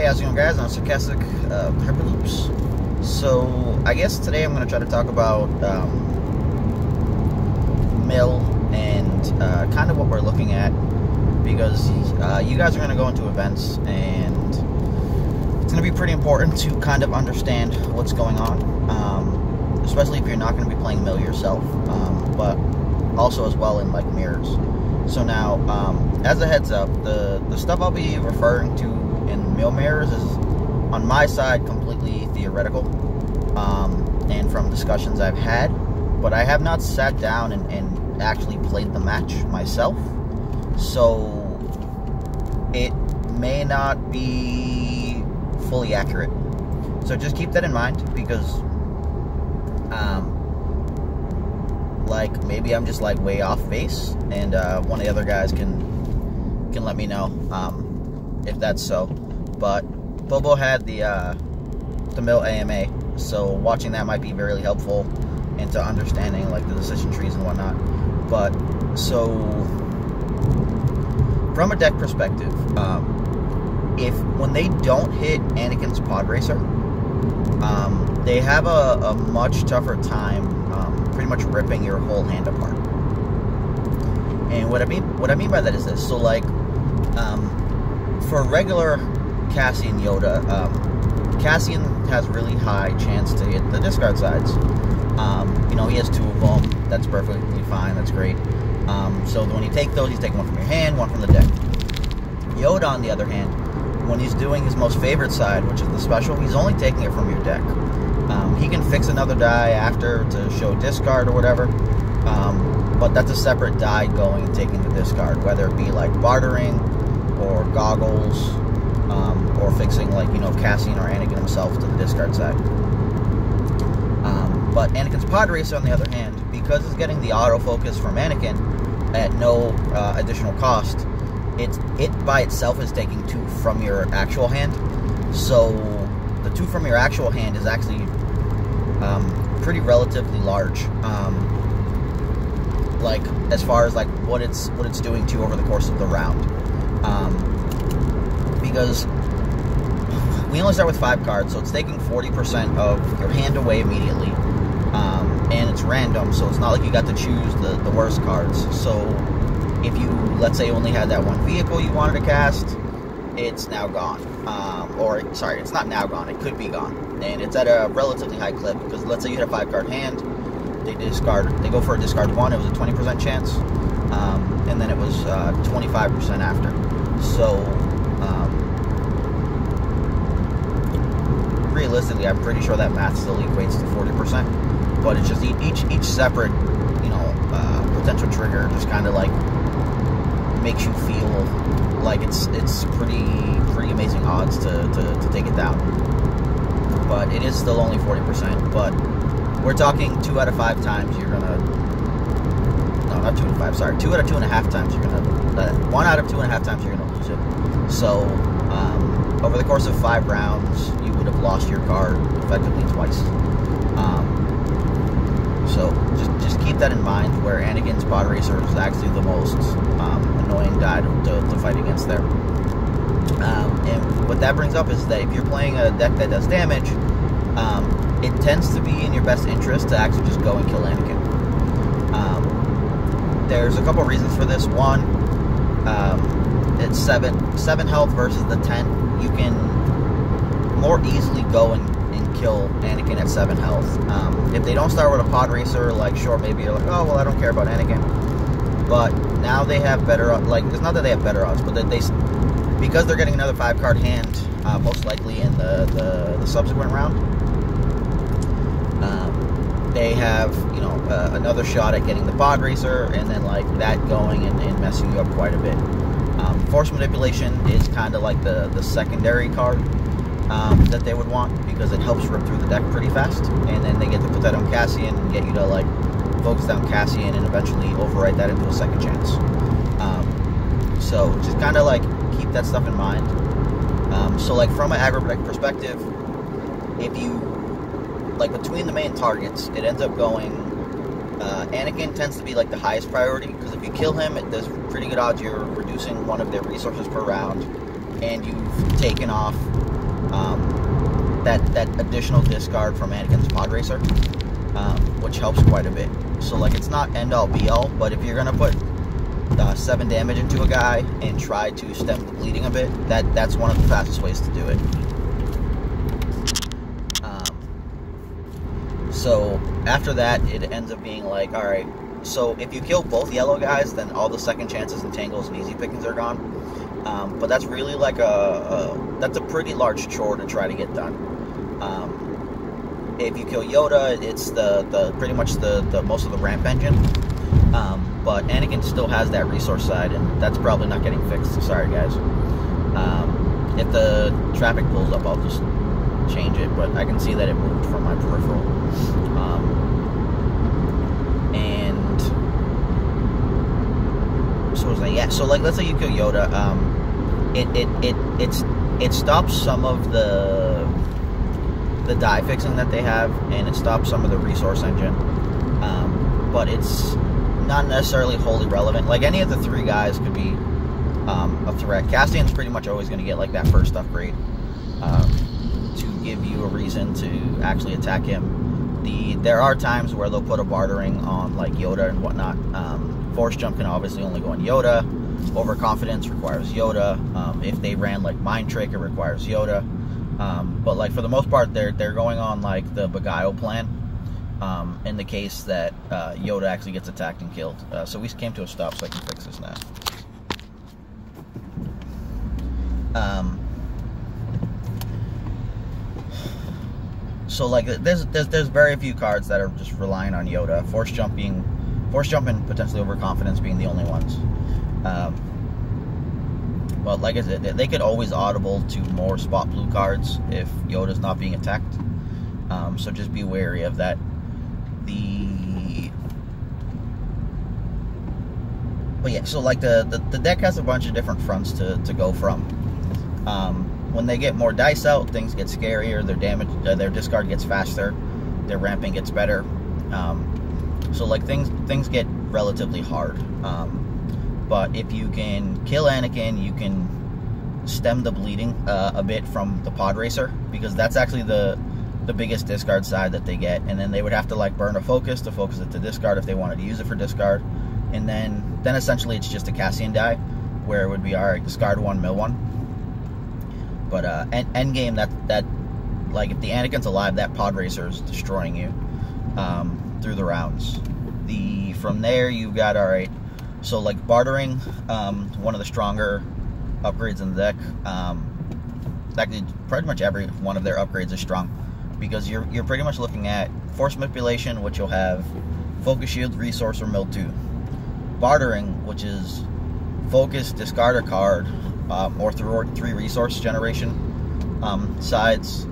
Hey, how's it going, guys? I'm Sarcastic Hyperloops. So, I guess today I'm going to try to talk about mill and kind of what we're looking at, because you guys are going to go into events and it's going to be pretty important to kind of understand what's going on, especially if you're not going to be playing mill yourself, but also as well in like mirrors. So now, as a heads up, the stuff I'll be referring to in mill mirrors is, on my side, completely theoretical, and from discussions I've had, but I have not sat down and actually played the match myself, so it may not be fully accurate. So just keep that in mind, because like, maybe I'm just like way off base, and one of the other guys can let me know if that's so. But Bobo had the mill AMA, so watching that might be very helpful into understanding like the decision trees and whatnot. But so from a deck perspective, when they don't hit Anakin's Pod Racer, they have a much tougher time pretty much ripping your whole hand apart. And what I mean by that is this. So like, for regular Cassian Yoda, Cassian has really high chance to hit the discard sides. You know, he has 2 of them. That's perfectly fine. That's great. So when you take those, you take one from your hand, one from the deck. Yoda, on the other hand, when he's doing his most favorite side, which is the special, he's only taking it from your deck. He can fix another die after to show discard or whatever, but that's a separate die going and taking the discard, whether it be like bartering or goggles, or fixing, like, you know, Cassian or Anakin himself to the discard side. But Anakin's Pod Racer, on the other hand, because it's getting the autofocus from Anakin at no additional cost, it by itself is taking 2 from your actual hand. So the 2 from your actual hand is actually pretty relatively large, like as far as like what it's doing to you over the course of the round, because we only start with 5 cards, so it's taking 40% of your hand away immediately, and it's random, so it's not like you got to choose the worst cards. So if you, let's say, only had that one vehicle you wanted to cast, it's now gone. Or, sorry, it's not now gone, it could be gone. And it's at a relatively high clip, because let's say you had a 5-card hand, they go for a discard 1, it was a 20% chance, and then it was 25% after. So, realistically, I'm pretty sure that math still equates to 40%, but it's just each separate, you know, potential trigger just kind of like makes you feel like it's pretty amazing odds to take it down. But it is still only 40%, but we're talking 2 out of 5 times you're gonna, no, not 2 out of 5, sorry, 2 out of 2.5 times you're gonna, 1 out of 2.5 times you're gonna lose it. So, over the course of 5 rounds, you would have lost your card effectively twice. So just keep that in mind, where Anakin's Pod Racer is actually the most annoying die to fight against there. And what that brings up is that if you're playing a deck that does damage, it tends to be in your best interest to actually just go and kill Anakin. There's a couple reasons for this. One, it's 7 health versus the 10. You can more easily go and kill Anakin at 7 health. If they don't start with a Pod Racer, like, sure, maybe you're like, oh, well, I don't care about Anakin. But now they have better, like, it's not that they have better odds, but that because they're getting another 5-card hand, most likely in the subsequent round, they have, you know, another shot at getting the Pod Racer, and then like that going and messing you up quite a bit. Force Manipulation is kind of like the secondary card that they would want, because it helps rip through the deck pretty fast, and then they get to put that on Cassian and get you to like focus down Cassian and eventually overwrite that into a second chance. So just kind of like keep that stuff in mind. So like from an aggro deck perspective, if you like between the main targets, it ends up going Anakin tends to be like the highest priority, because if you kill him, there's pretty good odds you're reducing one of their resources per round, and you've taken off that additional discard from Anakin's Pod Racer, which helps quite a bit. So like, it's not end all be all, but if you're gonna put 7 damage into a guy and try to stem the bleeding a bit, that's one of the fastest ways to do it. So after that, it ends up being like, all right, so if you kill both yellow guys, then all the second chances and tangles and easy pickings are gone. But that's really like that's a pretty large chore to try to get done. If you kill Yoda, it's the pretty much the most of the ramp engine. But Anakin still has that resource side, and that's probably not getting fixed. Sorry, guys. If the traffic pulls up, I'll just change it, but I can see that it moved from my peripheral. And so was like, yeah. So like, let's say you kill Yoda. It stops some of the die fixing that they have, and it stops some of the resource engine. But it's not necessarily wholly relevant. Like, any of the 3 guys could be a threat. Cassian's pretty much always going to get like that first upgrade to give you a reason to actually attack him. There are times where they'll put a bartering on like Yoda and whatnot. Force jump can obviously only go on Yoda. Overconfidence requires Yoda. If they ran like Mind Trick, it requires Yoda. But like, for the most part, they're going on like the Beguile plan. In the case that Yoda actually gets attacked and killed. So we came to a stop, so I can fix this now. So like, there's very few cards that are just relying on Yoda. Force jump and potentially overconfidence being the only ones. But like I said, they could always audible to more spot blue cards if Yoda's not being attacked. So just be wary of that. But yeah, so like the deck has a bunch of different fronts to go from. When they get more dice out, things get scarier. Their discard gets faster. Their ramping gets better. So like, things get relatively hard. But if you can kill Anakin, you can stem the bleeding a bit from the Pod Racer, because that's actually the biggest discard side that they get. And then they would have to like burn a focus to focus it to discard if they wanted to use it for discard. And then essentially it's just a Cassian die, where it would be, alright, discard 1, mill 1. But end game, that like, if the Anakin's alive, that Pod Racer is destroying you through the rounds. From there, you've got, alright, so like bartering, one of the stronger upgrades in the deck. Actually, pretty much every one of their upgrades is strong, because you're pretty much looking at force manipulation, which you'll have focus shield, resource, or mill 2. Bartering, which is focus, discard a card, or 3 resource generation sides,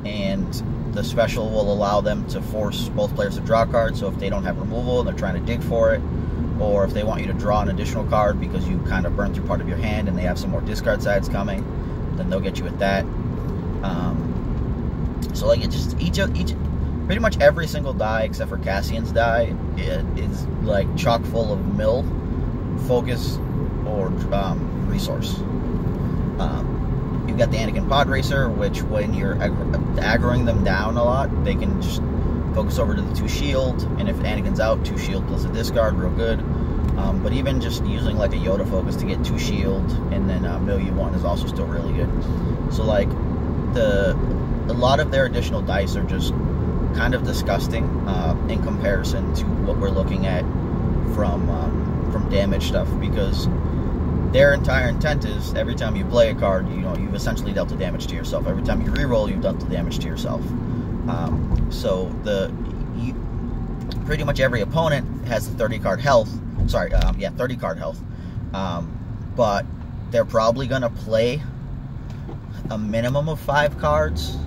and the special will allow them to force both players to draw cards. So if they don't have removal and they're trying to dig for it, or if they want you to draw an additional card because you kind of burned through part of your hand and they have some more discard sides coming, then they'll get you with that. So like, it just each pretty much every single die except for Cassian's die is like chock full of mill, focus, or resource. You've got the Anakin Pod Racer, which when you're aggroing them down a lot, they can just focus over to the 2 shield, and if Anakin's out, 2 shield plus a discard, real good. But even just using like a Yoda focus to get 2 shield and then mill you 1 is also still really good. So like, a lot of their additional dice are just kind of disgusting in comparison to what we're looking at from damage stuff, because their entire intent is every time you play a card, you've essentially dealt the damage to yourself. Every time you reroll, you've dealt the damage to yourself. So pretty much every opponent has 30 card health. 30 card health. But they're probably gonna play a minimum of 5 cards,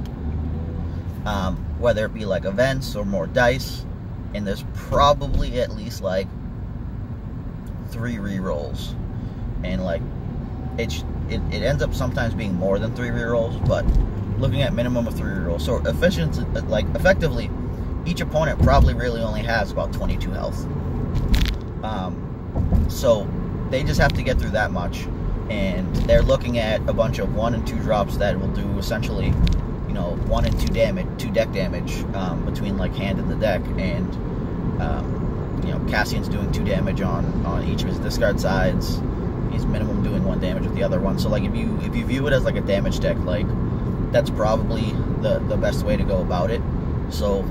whether it be like events or more dice, and there's probably at least like 3 rerolls. And like, it ends up sometimes being more than 3 rerolls, but looking at minimum of 3 rerolls. So effectively, each opponent probably really only has about 22 health. So they just have to get through that much. and they're looking at a bunch of 1 and 2 drops that will do essentially, 1 and 2 damage, 2 deck damage between like hand and the deck, and Cassian's doing 2 damage on each of his discard sides. He's minimum doing 1 damage with the other one. So like if you view it as like a damage deck, like that's probably the best way to go about it. So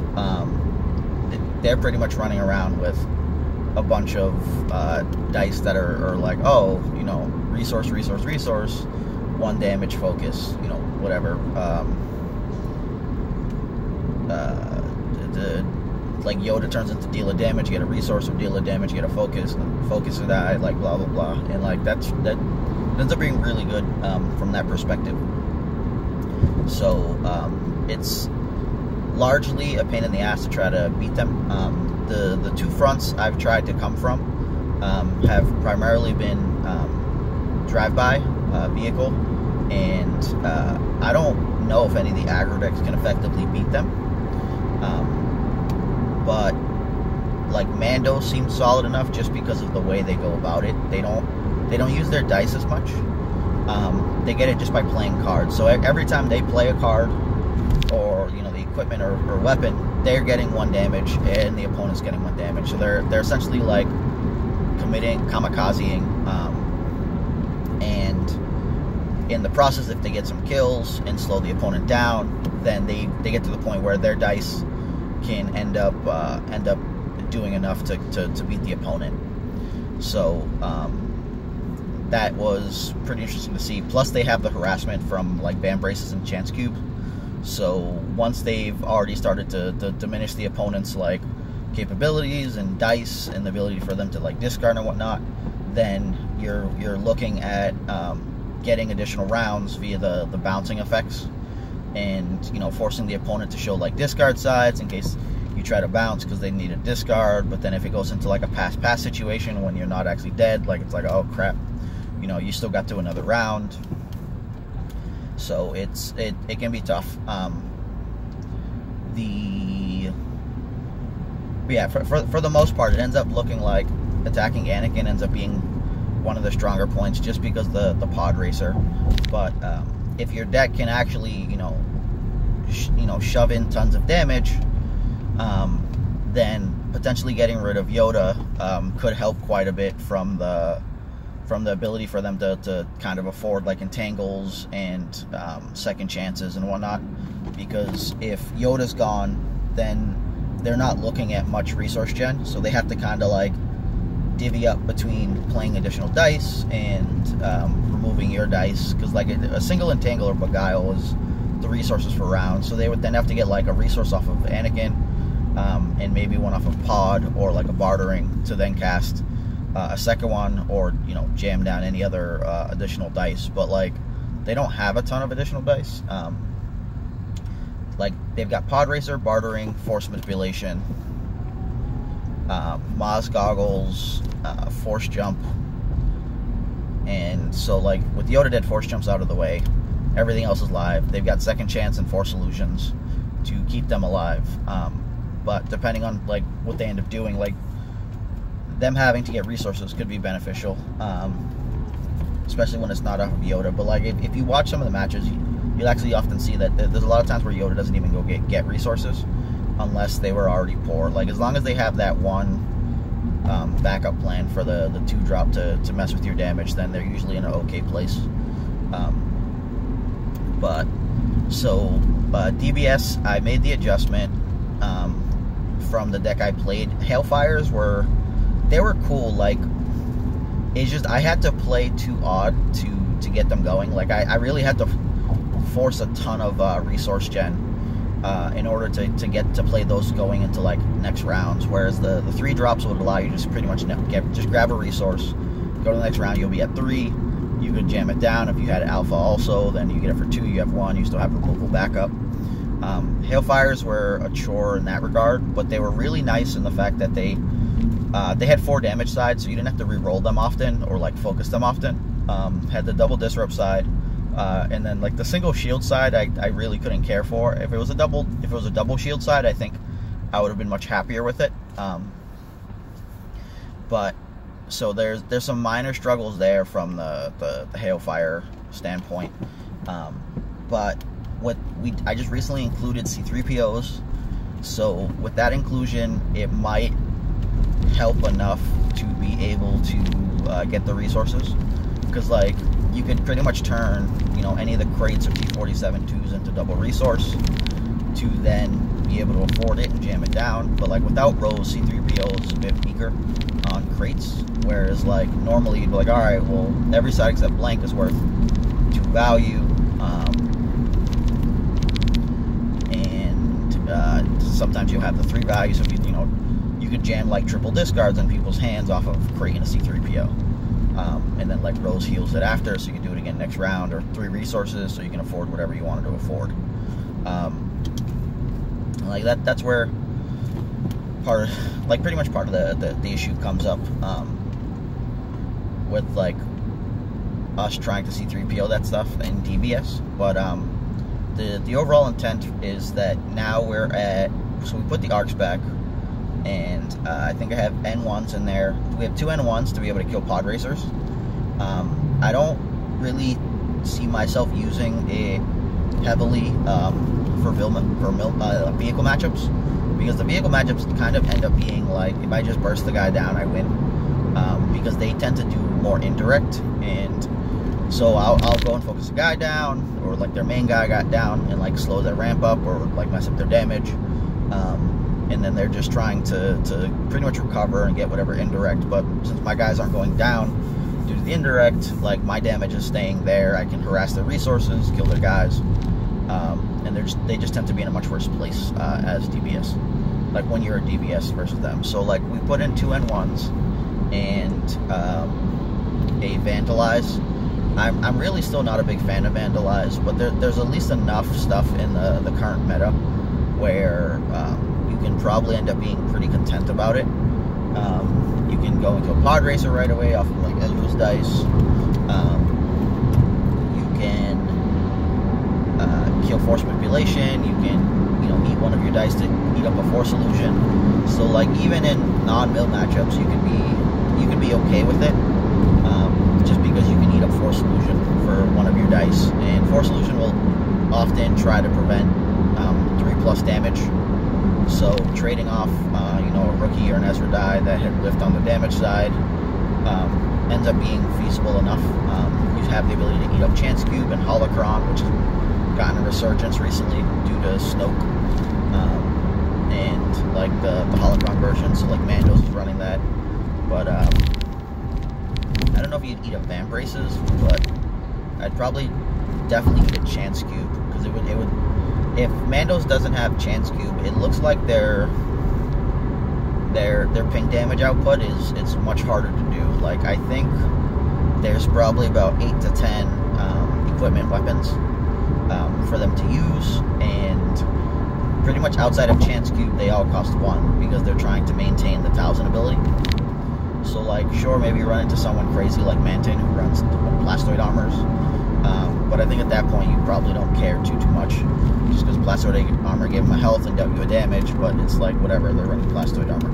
they're pretty much running around with a bunch of dice that are like, oh, resource, 1 damage focus, whatever. Like Yoda turns into deal a damage, get a resource, or deal a damage, get a focus or that, like blah blah blah, and like that ends up being really good from that perspective. So it's largely a pain in the ass to try to beat them. The 2 fronts I've tried to come from have primarily been drive-by vehicle, and I don't know if any of the aggro decks can effectively beat them. But like Mando seems solid enough just because of the way they go about it. They don't use their dice as much. They get it just by playing cards. So every time they play a card, or the equipment or weapon, they're getting 1 damage and the opponent's getting 1 damage. So they're essentially like kamikazing, and in the process, if they get some kills and slow the opponent down, then they get to the point where their dice can end up doing enough to beat the opponent. So that was pretty interesting to see. Plus they have the harassment from like Band Braces and Chance Cube. So once they've already started to diminish the opponent's like capabilities and dice and the ability for them to like discard and whatnot, then you're looking at getting additional rounds via the bouncing effects, and forcing the opponent to show like discard sides in case you try to bounce because they need a discard. But then if it goes into like a pass situation when you're not actually dead, like it's like, oh crap, you still got to another round. So it can be tough. For the most part, it ends up looking like attacking Anakin ends up being one of the stronger points just because the pod racer. But if your deck can actually shove in tons of damage, then potentially getting rid of Yoda could help quite a bit from the ability for them to kind of afford like entangles and second chances and whatnot. Because if Yoda's gone, then they're not looking at much resource gen, so they have to kind of like divvy up between playing additional dice and removing your dice, because like a single entangle or beguile is the resources for rounds. So they would then have to get like a resource off of Anakin, and maybe one off of Pod or like a bartering to then cast a second one, or jam down any other additional dice. But like they don't have a ton of additional dice. Like they've got Pod Racer, bartering, force manipulation, Maz goggles, force jump, and so like with Yoda dead, force jumps out of the way, everything else is live. They've got second chance and force illusions to keep them alive. But depending on like what they end up doing, like them having to get resources could be beneficial, especially when it's not off of Yoda. But like if you watch some of the matches, you'll actually often see that there's a lot of times where Yoda doesn't even go get resources unless they were already poor. Like as long as they have that one backup plan for the 2-drop to mess with your damage, then they're usually in an okay place. But so DBS, I made the adjustment from the deck I played. Hailfires were cool. Like it's just I had to play too odd to get them going. Like I really had to force a ton of resource gen in order to get to play those going into like next rounds, whereas the 3-drops would allow you to just pretty much just grab a resource, go to the next round, you'll be at 3, you could jam it down. If you had Alpha also, then you get it for 2, you have 1, you still have removal backup. Hailfires were a chore in that regard, but they were really nice in the fact that they had 4 damage sides, so you didn't have to re-roll them often or like focus them often. Had the double disrupt side, and then like the single shield side I really couldn't care for. If it was a double shield side, I think I would have been much happier with it. But So there's some minor struggles there from the Hailfire standpoint, but I just recently included C3POs, so with that inclusion, it might help enough to be able to get the resources, because like you could pretty much turn any of the crates of T-47-2s into double resource to then be able to afford it and jam it down. But like without Rose, C3PO is a bit weaker on crates, whereas like normally you'd be like, all right, well every side except blank is worth 2 value, and sometimes you have the 3 value, so you could jam like triple discards in people's hands off of creating a C3PO, and then like Rose heals it after, so you can do it again next round, or 3 resources, so you can afford whatever you wanted to afford. Like that's where pretty much part of the issue comes up, with like us trying to C3PO that stuff in DBS. But the overall intent is that now so we put the arcs back, and I think I have N1s in there. We have 2 N1s to be able to kill pod racers. I don't really see myself using it heavily for vehicle matchups, because the vehicle matchups kind of end up being like, if I just burst the guy down, I win, because they tend to do more indirect, and so I'll go and focus the guy down, or like their main guy got down, and like slow their ramp up, or like mess up their damage, and then they're just trying to pretty much recover and get whatever indirect. But since my guys aren't going down due to the indirect, like my damage is staying there. I can harass their resources, kill their guys, and they just tend to be in a much worse place as DBS, like when you're a DBS versus them. So like we put in 2 N1s and a Vandalize. I'm really still not a big fan of Vandalize, but there's at least enough stuff in the current meta where you can probably end up being pretty content about it. You can go into a pod racer right away off of like Ezra's dice. You can kill force manipulation. You can eat one of your dice to eat up a force illusion. So like even in non-mill matchups, you can be okay with it, just because you can eat up force illusion for one of your dice, and force illusion will often try to prevent 3+ damage. So trading off a rookie or an Ezra die that hit lift on the damage side ends up being feasible enough. You have the ability to eat up Chance Cube and Holocron, which has gotten a resurgence recently due to Snoke, and like the Holocron version, so like Mandos is running that. But I don't know if you'd eat up Vamp Braces, but I'd probably definitely eat a Chance Cube, because it would if Mandos doesn't have Chance Cube, it looks like their ping damage output it's much harder to do. Like I think there's probably about 8 to 10 equipment weapons for them to use, and pretty much outside of Chance Cube they all cost 1, because they're trying to maintain the Talzin ability. So like sure, maybe you run into someone crazy like Mantin who runs Plastoid armors, but I think at that point you probably don't care too much, just because Plastoid armor gave them a health and dealt you a damage, but it's like whatever, they're running Plastoid armor.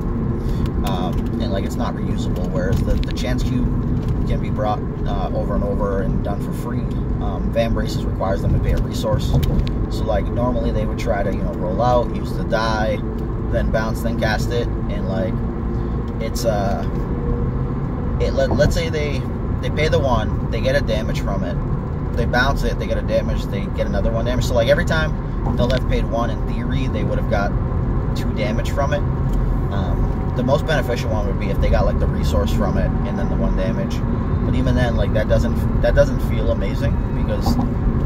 And like it's not reusable, whereas the Chance Cube can be brought over and over and done for free. Van Braces requires them to pay a resource, so like normally they would try to roll out, use the die, then bounce, then cast it, and like it's let's say they pay the 1, they get a damage from it, they bounce it, they get a damage, they get another 1 damage. So like every time they'll have paid 1, in theory they would have got 2 damage from it. The most beneficial one would be if they got like the resource from it and then the 1 damage. But even then, like that doesn't feel amazing, because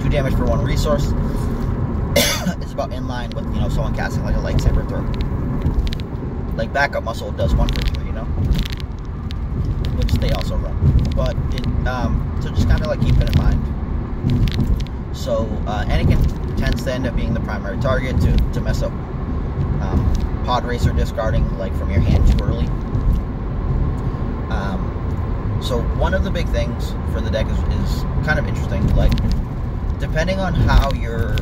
2 damage for 1 resource is about in line with someone casting like a lightsaber throw. Like backup muscle does 1 for 3, which they also run. But so just kind of like keep it in mind. So Anakin tends to end up being the primary target to mess up pod racer discarding like from your hand too early. So one of the big things for the deck is kind of interesting. Like depending on how your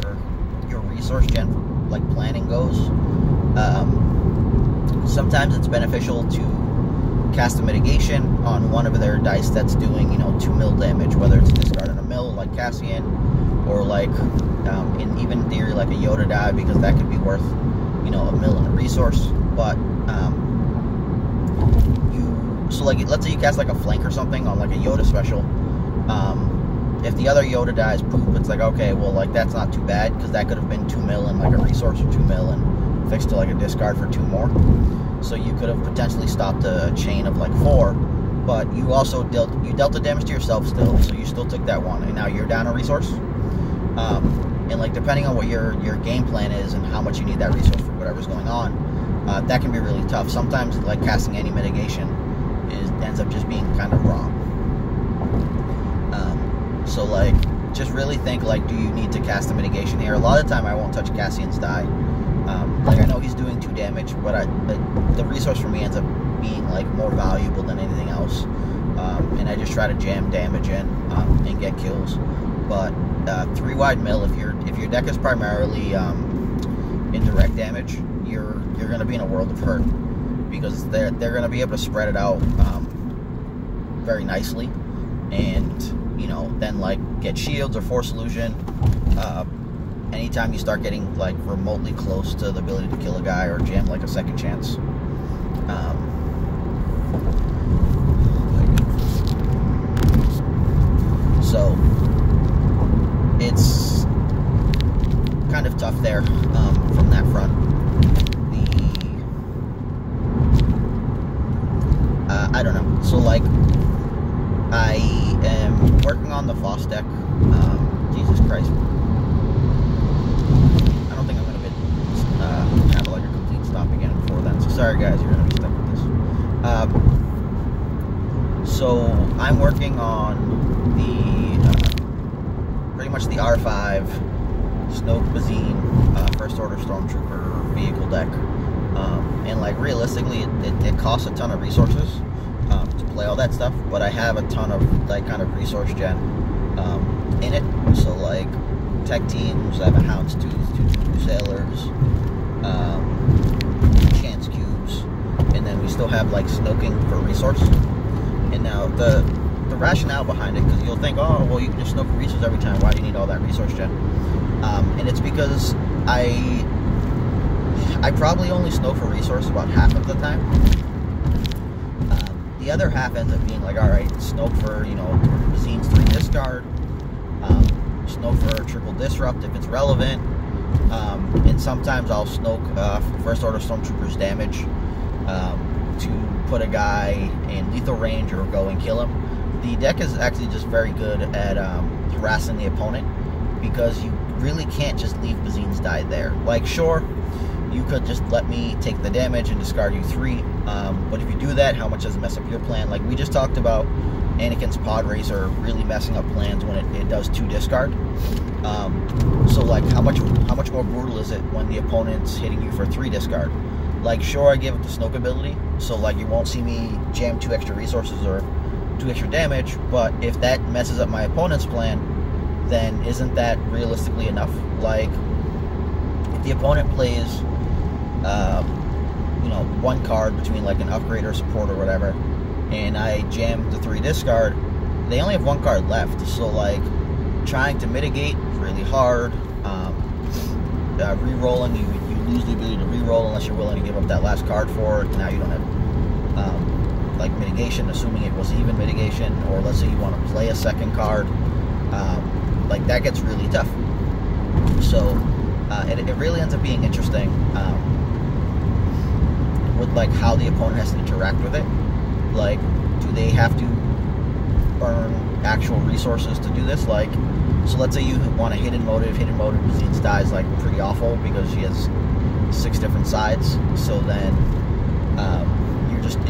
resource gen planning goes, sometimes it's beneficial to cast a mitigation on one of their dice that's doing, 2 mil damage, whether it's discarding a mill like Cassian, or like, in even theory, like a Yoda die, because that could be worth, a mill and a resource. But, so like, let's say you cast like a flank or something on like a Yoda special. If the other Yoda dies poop, it's like, okay, well, like, that's not too bad, because that could have been 2 mil and like a resource, or 2 mil and fixed to like a discard for 2 more. So you could have potentially stopped a chain of like 4, but you also dealt the damage to yourself still, so you still took that 1, and now you're down a resource. And like, depending on what your game plan is and how much you need that resource for whatever's going on, that can be really tough. Sometimes like casting any mitigation ends up just being kind of wrong. So like, just really think, like, do you need to cast a mitigation here? A lot of the time I won't touch Cassian's die. Like, I know he's doing 2 damage, but the resource for me ends up being like more valuable than anything else. And I just try to jam damage in and get kills. But 3 wide mill, if your deck is primarily indirect damage, you're gonna be in a world of hurt, because they're gonna be able to spread it out very nicely, and then like get shields or force illusion anytime you start getting like remotely close to the ability to kill a guy or jam like a second chance. So it's kind of tough there from that front. I don't know. So like, I am working on the Foss deck. Jesus Christ. I don't think I'm going to have like a complete stop again before then. So sorry guys, you're going to be stuck with this. So I'm working on the pretty much the R5 Snoke Bazine First Order Stormtrooper vehicle deck. And like, realistically, it costs a ton of resources to play all that stuff, but I have a ton of like kind of resource gen in it. So like, tech teams, I have a Houndstooth, 2 Sailors, chance cubes, and then we still have like Snoking for resource. And now the rationale behind it, because you'll think, oh well, you can just Snoke for resource every time, why do you need all that resource gen? And it's because I probably only Snoke for resource about half of the time. The other half ends up being like, alright, Snoke for, Bazine's 3 discard, Snoke for triple disrupt if it's relevant, and sometimes I'll Snoke First Order Stormtroopers damage to put a guy in lethal range or go and kill him. The deck is actually just very good at harassing the opponent, because you really can't just leave Bazine's die there. Like, sure, you could just let me take the damage and discard you 3, but if you do that, how much does it mess up your plan? Like, we just talked about Anakin's Pod Racer really messing up plans when it does 2 discard. So like, how much more brutal is it when the opponent's hitting you for 3 discard? Like, sure, I give it the Snoke ability, so like, you won't see me jam 2 extra resources or 2 extra damage, but if that messes up my opponent's plan, then isn't that realistically enough? Like, if the opponent plays 1 card between like an upgrade or support or whatever, and I jam the 3 discard, they only have 1 card left. So like, trying to mitigate is really hard. Re-rolling, you lose the ability to re-roll unless you're willing to give up that last card for it. Now you don't have like mitigation, assuming it was even mitigation, or let's say you want to play a second card. Like, that gets really tough. So it really ends up being interesting with like how the opponent has to interact with it. Like, do they have to burn actual resources to do this? Like, so let's say you want a hidden motive. Bazine's die is like pretty awful because she has 6 different sides. So then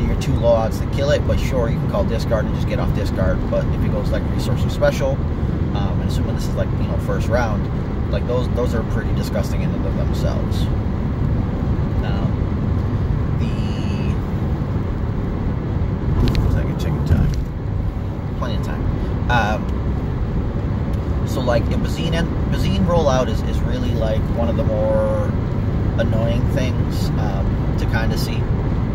you're too low odds to kill it. But sure, you can call discard and just get off discard. But if it goes like resource or special, and assuming this is like first round, like those are pretty disgusting in and of themselves. Plenty of time. So like, a Bazine rollout is really like one of the more annoying things to kind of see.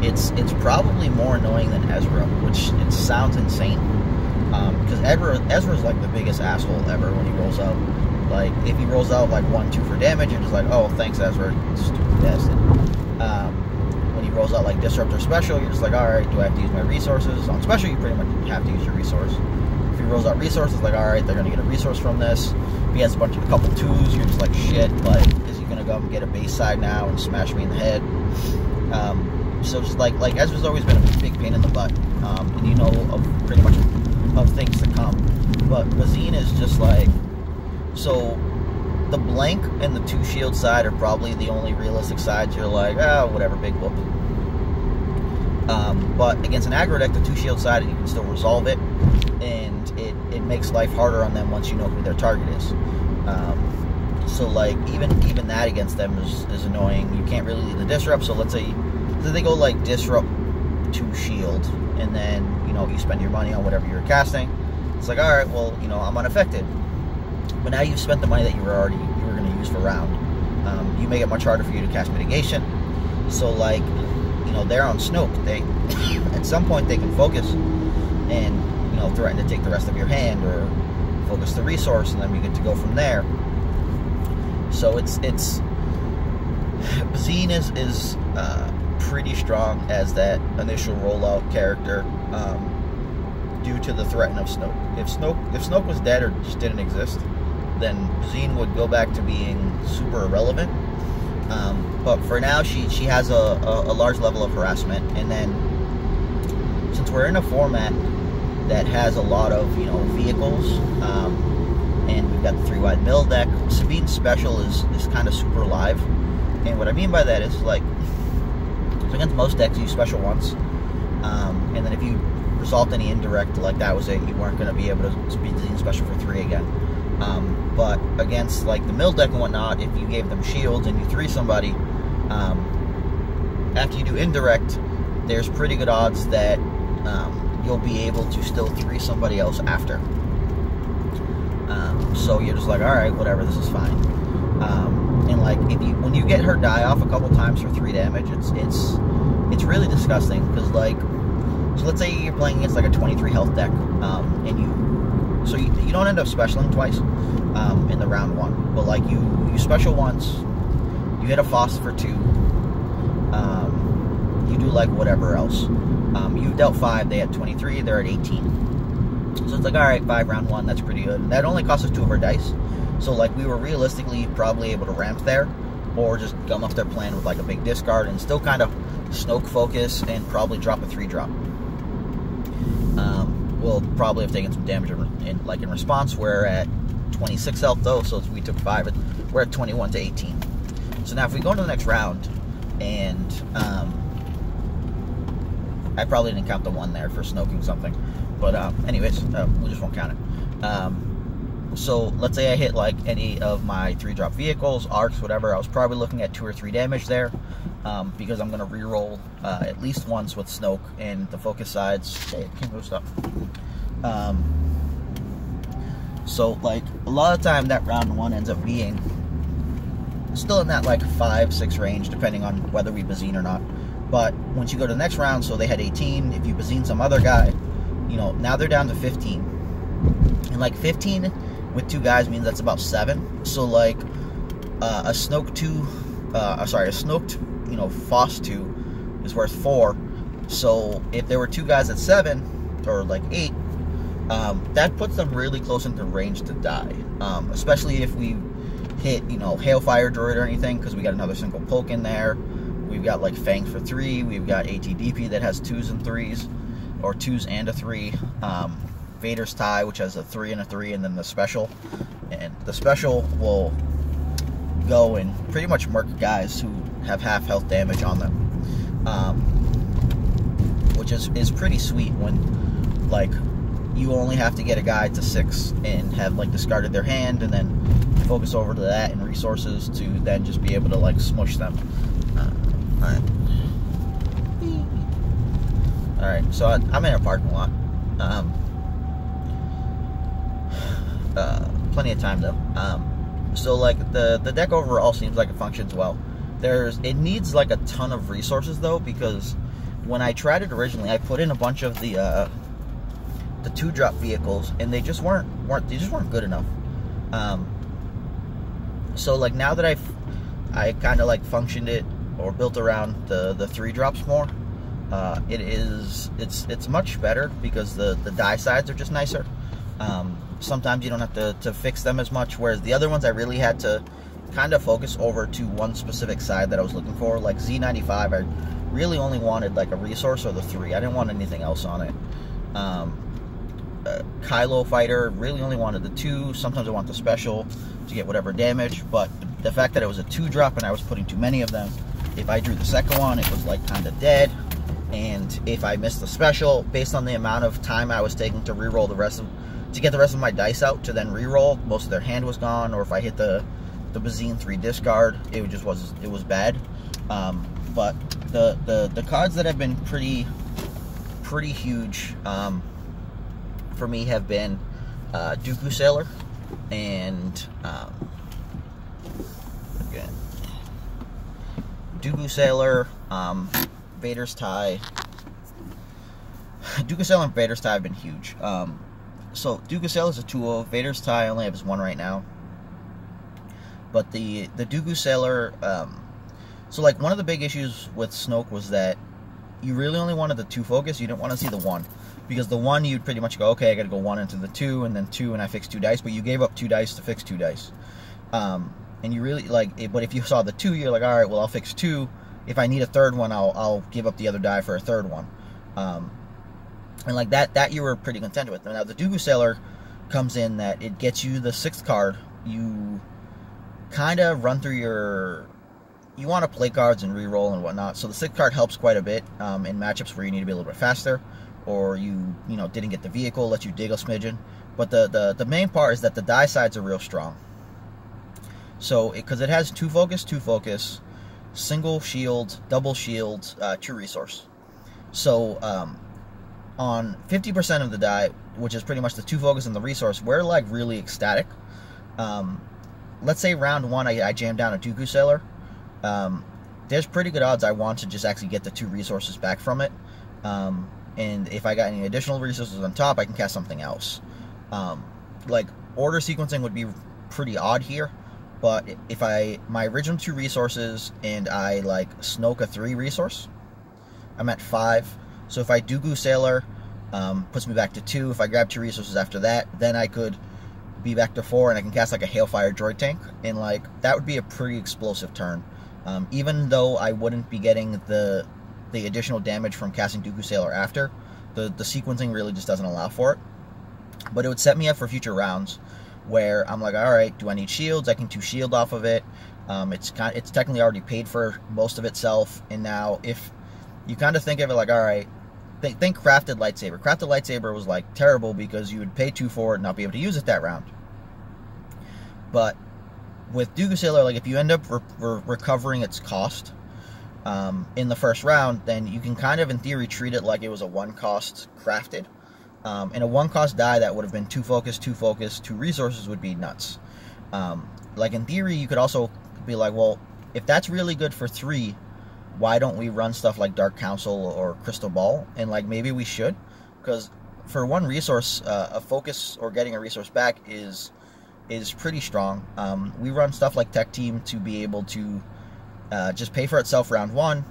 it's probably more annoying than Ezra, which it sounds insane. Because Ezra's like the biggest asshole ever when he rolls out. Like, if he rolls out like 1-2 for damage, you're just like, oh, thanks, Ezra, stupid bastard. When he rolls out like Disruptor Special, you're just like, alright, do I have to use my resources? On Special, you pretty much have to use your resource. If he rolls out resources, like, alright, they're gonna get a resource from this. If he has a couple 2s, you're just like, shit, like, is he gonna go and get a base side now and smash me in the head? So just like Ezra's always been a big pain in the butt, and you know of pretty much of things to come. But Bazine is just like, so the blank and the 2 shield side are probably the only realistic sides you're like, oh, whatever, big whoop. But against an aggro deck, the 2 shield side, you can still resolve it, and it makes life harder on them once you know who their target is. So like even that against them is annoying. You can't really lead the disrupt. So let's say they go like disrupt 2 shield, and then you know you spend your money on whatever you're casting. It's like, all right, well, you know, I'm unaffected, but now you've spent the money that you were going to use for round. You make it much harder for you to cast mitigation. So like, you know, they're on Snoke. They at some point they can focus and, you know, threaten to take the rest of your hand or focus the resource, and then we get to go from there. So it's Bazine is pretty strong as that initial rollout character, due to the threat of Snoke. If Snoke was dead or just didn't exist, then Bazine would go back to being super irrelevant. But for now, she has a large level of harassment, and then since we're in a format that has a lot of, you know, vehicles, and we've got the 3-wide mill deck, Sabine's special is kind of super live. And what I mean by that is, like, so against most decks, you use special once, and then if you resolved any indirect, like, that was it. You weren't going to be able to speed Bazine special for 3 again. But against like the mill deck and whatnot, if you gave them shields and you 3 somebody, after you do indirect, there's pretty good odds that you'll be able to still 3 somebody else after. So you're just like, all right, whatever, this is fine. And like, when you get her die off a couple times for 3 damage, it's really disgusting, because like, so let's say you're playing against like a 23 health deck, and you don't end up specialing twice in the round 1, but like you special once, you hit a Foss for 2, you do like whatever else. You've dealt 5, they had 23, they're at 18. So it's like, alright, 5 round 1, that's pretty good. That only cost us 2 of our dice. So like, we were realistically probably able to ramp there, or just gum up their plan with like a big discard and still kind of Snoke focus and probably drop a 3-drop. We'll probably have taken some damage in response. We're at 26 health though, so we took 5. We're at 21 to 18. So now if we go into the next round, and I probably didn't count the 1 there for snoking something, but anyways, we just won't count it. So let's say I hit like any of my 3-drop vehicles, arcs, whatever. I was probably looking at 2 or 3 damage there, because I'm going to reroll at least once with Snoke and the focus sides. Hey, it can't go stop. So like, a lot of time that round 1 ends up being still in that like 5-6 range, depending on whether we Bazine or not. But once you go to the next round, so they had 18, if you Bazine some other guy, you know, now they're down to 15. And like 15 with 2 guys means that's about 7. So like a Snoked, you know, Foss 2 is worth 4. So if there were 2 guys at 7 or like 8, that puts them really close into range to die. Especially if we hit, you know, Hailfire Droid or anything, because we got another single poke in there. We've got like Fang for 3. We've got ATDP that has 2s and 3s, or 2s and a 3. Vader's Tie, which has a 3 and a 3, and then the special. And the special will go and pretty much murk guys who have half health damage on them, which is pretty sweet when like you only have to get a guy to 6 and have like discarded their hand, and then focus over to that and resources to then just be able to like smush them. Alright, so I'm in a parking lot. Plenty of time though. So like the deck overall seems like it functions well. It needs like a ton of resources though, because when I tried it originally, I put in a bunch of the 2-drop vehicles, and they just weren't good enough. So like now that I kind of like functioned it or built around the 3 drops more, it's much better because the die sides are just nicer. Sometimes you don't have to fix them as much, whereas the other ones I really had to kind of focus over to one specific side that I was looking for. Like Z95, I really only wanted like a resource or the 3. I didn't want anything else on it. Kylo Fighter, really only wanted the 2. Sometimes I want the special to get whatever damage, but the fact that it was a 2-drop and I was putting too many of them, if I drew the second one, it was like kind of dead. And if I missed the special, based on the amount of time I was taking to reroll to get the rest of my dice out to then reroll, most of their hand was gone. Or if I hit the Bazine 3 discard, it was bad. But the cards that have been pretty huge for me have been Dooku Sailor and again Dooku Sailor, Vader's Tie. Dooku Sailor and Vader's Tie have been huge. So Dooku Sailor is a 2-0. Vader's Tie I only have his 1 right now. But the Dooku Sailor, so like one of the big issues with Snoke was that you really only wanted the 2 focus. You didn't want to see the 1. Because the 1, you'd pretty much go, okay, I gotta go 1 into the 2, and then 2, and I fix 2 dice. But you gave up 2 dice to fix 2 dice. And you really, like, but if you saw the 2, you're like, alright, well, I'll fix 2. If I need a 3rd one, I'll give up the other die for a 3rd one. And like that you were pretty content with. Now, the Dooku Sailor comes in that it gets you the 6th card. You kind of run through you want to play cards and reroll and whatnot. So the 6th card helps quite a bit in matchups where you need to be a little bit faster, or you didn't get the vehicle, let you dig a smidgen. But the main part is that the die sides are real strong. So because it has 2 focus, single shield, double shield, 2 resource. So on 50% of the die, which is pretty much the 2 focus and the resource, we're like really ecstatic. Let's say round 1 I jam down a Dooku Sailor. There's pretty good odds I want to just actually get the 2 resources back from it. And if I got any additional resources on top, I can cast something else. Like, order sequencing would be pretty odd here, but if my original 2 resources and I, like, Snoke a 3 resource, I'm at 5. So if I Dooku Sailor, puts me back to 2. If I grab 2 resources after that, then I could be back to 4, and I can cast, like, a Hailfire Droid Tank, and, like, that would be a pretty explosive turn. Even though I wouldn't be getting the additional damage from casting Dooku Sailor after, the sequencing really just doesn't allow for it. But it would set me up for future rounds where I'm like, alright, do I need shields? I can 2 shield off of it. It's technically already paid for most of itself, and now if you kind of think of it like, alright, think Crafted Lightsaber. Crafted Lightsaber was like terrible because you would pay 2 for it and not be able to use it that round. But with Dooku Sailor, like, if you end up recovering its cost in the first round, then you can kind of, in theory, treat it like it was a 1-cost crafted. And a 1-cost die that would have been 2 focus, 2 resources would be nuts. Like, in theory, you could also be like, well, if that's really good for 3, why don't we run stuff like Dark Council or Crystal Ball? And, like, maybe we should, because for 1 resource, a focus or getting a resource back is pretty strong. We run stuff like Tech Team to be able to just pay for itself round 1,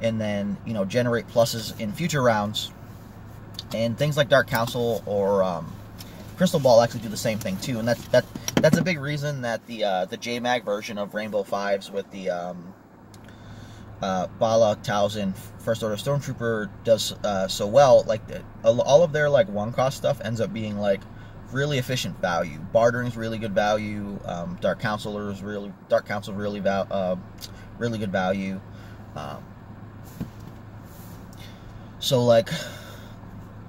and then, generate pluses in future rounds. And things like Dark Council or Crystal Ball actually do the same thing too. And that's a big reason that the JMAG version of Rainbow Fives with the Bala, Towson, First Order Stormtrooper does so well. Like, all of their, like, 1-cost stuff ends up being, like, really efficient value. Bartering is really good value. Dark Council really good value. So, like,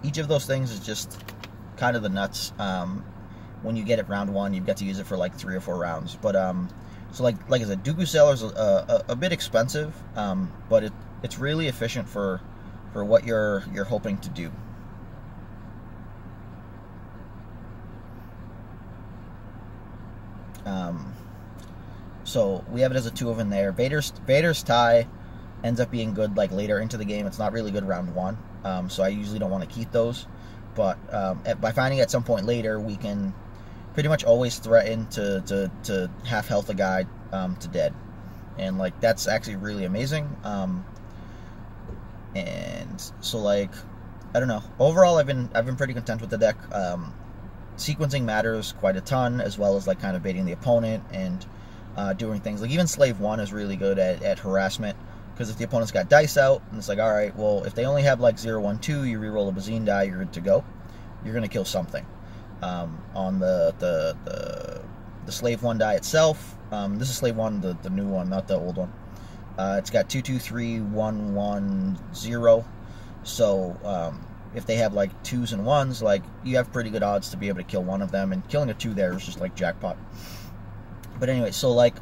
each of those things is just kind of the nuts. When you get it round 1, you've got to use it for like 3 or 4 rounds. But so like I said, Dooku Sailor is a bit expensive, but it's really efficient for what you're hoping to do. So we have it as a 2 of in there. Vader's Tie ends up being good like later into the game. It's not really good round 1, so I usually don't want to keep those. But by finding at some point later, we can pretty much always threaten to half health a guy to dead, and like that's actually really amazing. And so like I don't know. Overall, I've been pretty content with the deck. Sequencing matters quite a ton, as well as like kind of baiting the opponent and doing things like even Slave 1 is really good at harassment, because if the opponent's got dice out and it's like, all right, well, if they only have like 0, 1, 2, you reroll a Bazine die, you're good to go. You're gonna kill something. On the Slave 1 die itself, this is Slave 1, the new one, not the old one. It's got 2, 2, 3, 1, 1, 0. So if they have like 2s and 1s, like you have pretty good odds to be able to kill one of them, and killing a 2 there is just like jackpot. But anyway, so like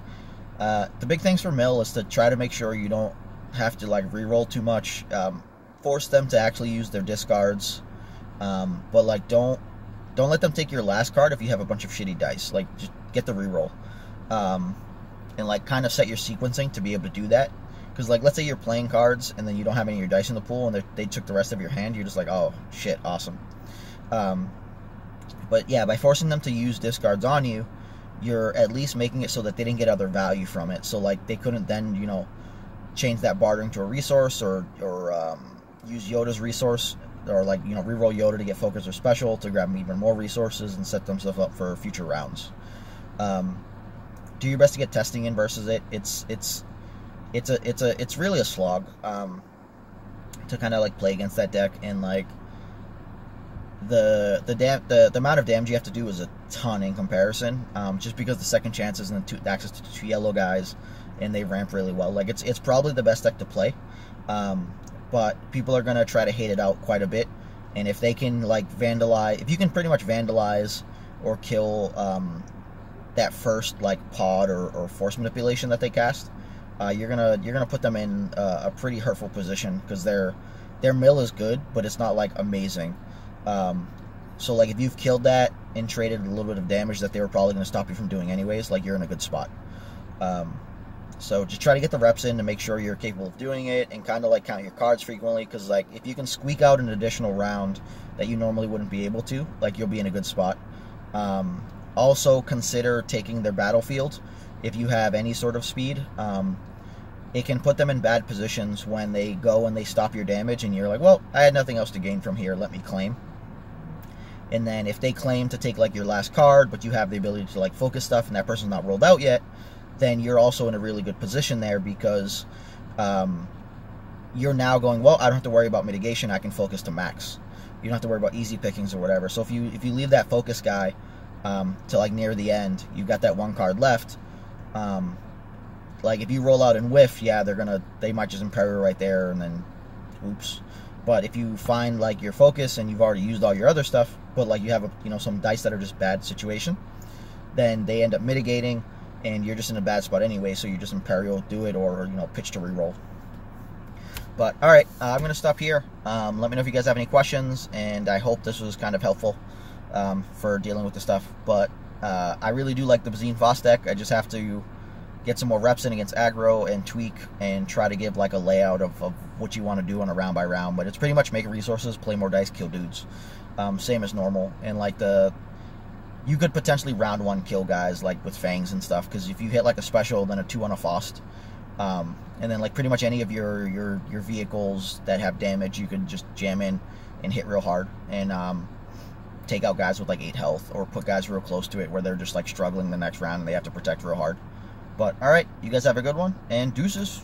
the big things for Mill is to try to make sure you don't have to like reroll too much. Force them to actually use their discards, but like don't let them take your last card if you have a bunch of shitty dice. Like just get the reroll, and like kind of set your sequencing to be able to do that. Because, like, let's say you're playing cards and then you don't have any of your dice in the pool and they took the rest of your hand, you're just like, oh, shit, awesome. But, yeah, by forcing them to use discards on you, you're at least making it so that they didn't get other value from it. So, like, they couldn't then, you know, change that bartering to a resource or use Yoda's resource, or, like, you know, reroll Yoda to get focus or special to grab even more resources and set themselves up for future rounds. Do your best to get testing in versus it. It's really a slog to kind of like play against that deck, and like the amount of damage you have to do is a ton in comparison, just because the second chances and the access to 2 yellow guys, and they ramp really well. Like it's probably the best deck to play, but people are gonna try to hate it out quite a bit, and if they can like vandalize, if you can pretty much vandalize or kill that first like pod or force manipulation that they cast, you're gonna put them in a pretty hurtful position, because their mill is good, but it's not like amazing. So like if you've killed that and traded a little bit of damage that they were probably gonna stop you from doing anyways, like you're in a good spot. So just try to get the reps in to make sure you're capable of doing it, and kind of like count your cards frequently, because like if you can squeak out an additional round that you normally wouldn't be able to, like you'll be in a good spot. Also consider taking their battlefield if you have any sort of speed. It can put them in bad positions when they go and they stop your damage, and you're like, well, I had nothing else to gain from here, let me claim. And then if they claim to take like your last card, but you have the ability to like focus stuff and that person's not rolled out yet, then you're also in a really good position there, because you're now going, well, I don't have to worry about mitigation, I can focus to max. You don't have to worry about easy pickings or whatever. So if you leave that focus guy to like near the end, you've got that 1 card left. Like if you roll out and whiff, yeah, they might just Imperil right there, and then oops. But if you find like your focus and you've already used all your other stuff, but like you have some dice that are just bad situation, then they end up mitigating, and you're just in a bad spot anyway, so you just Imperil, do it, or pitch to reroll. But alright, I'm gonna stop here. Let me know if you guys have any questions, and I hope this was kind of helpful for dealing with the stuff. But I really do like the Bazine Foss deck. I just have to get some more reps in against aggro and tweak and try to give like a layout of what you want to do on a round by round. But it's pretty much make resources, play more dice, kill dudes, same as normal. And like you could potentially round 1 kill guys like with fangs and stuff, because if you hit like a special, then a 2 on a Faust, and then like pretty much any of your vehicles that have damage, you could just jam in and hit real hard, and take out guys with like 8 health, or put guys real close to it where they're just like struggling the next round and they have to protect real hard. But alright, you guys have a good one, and deuces.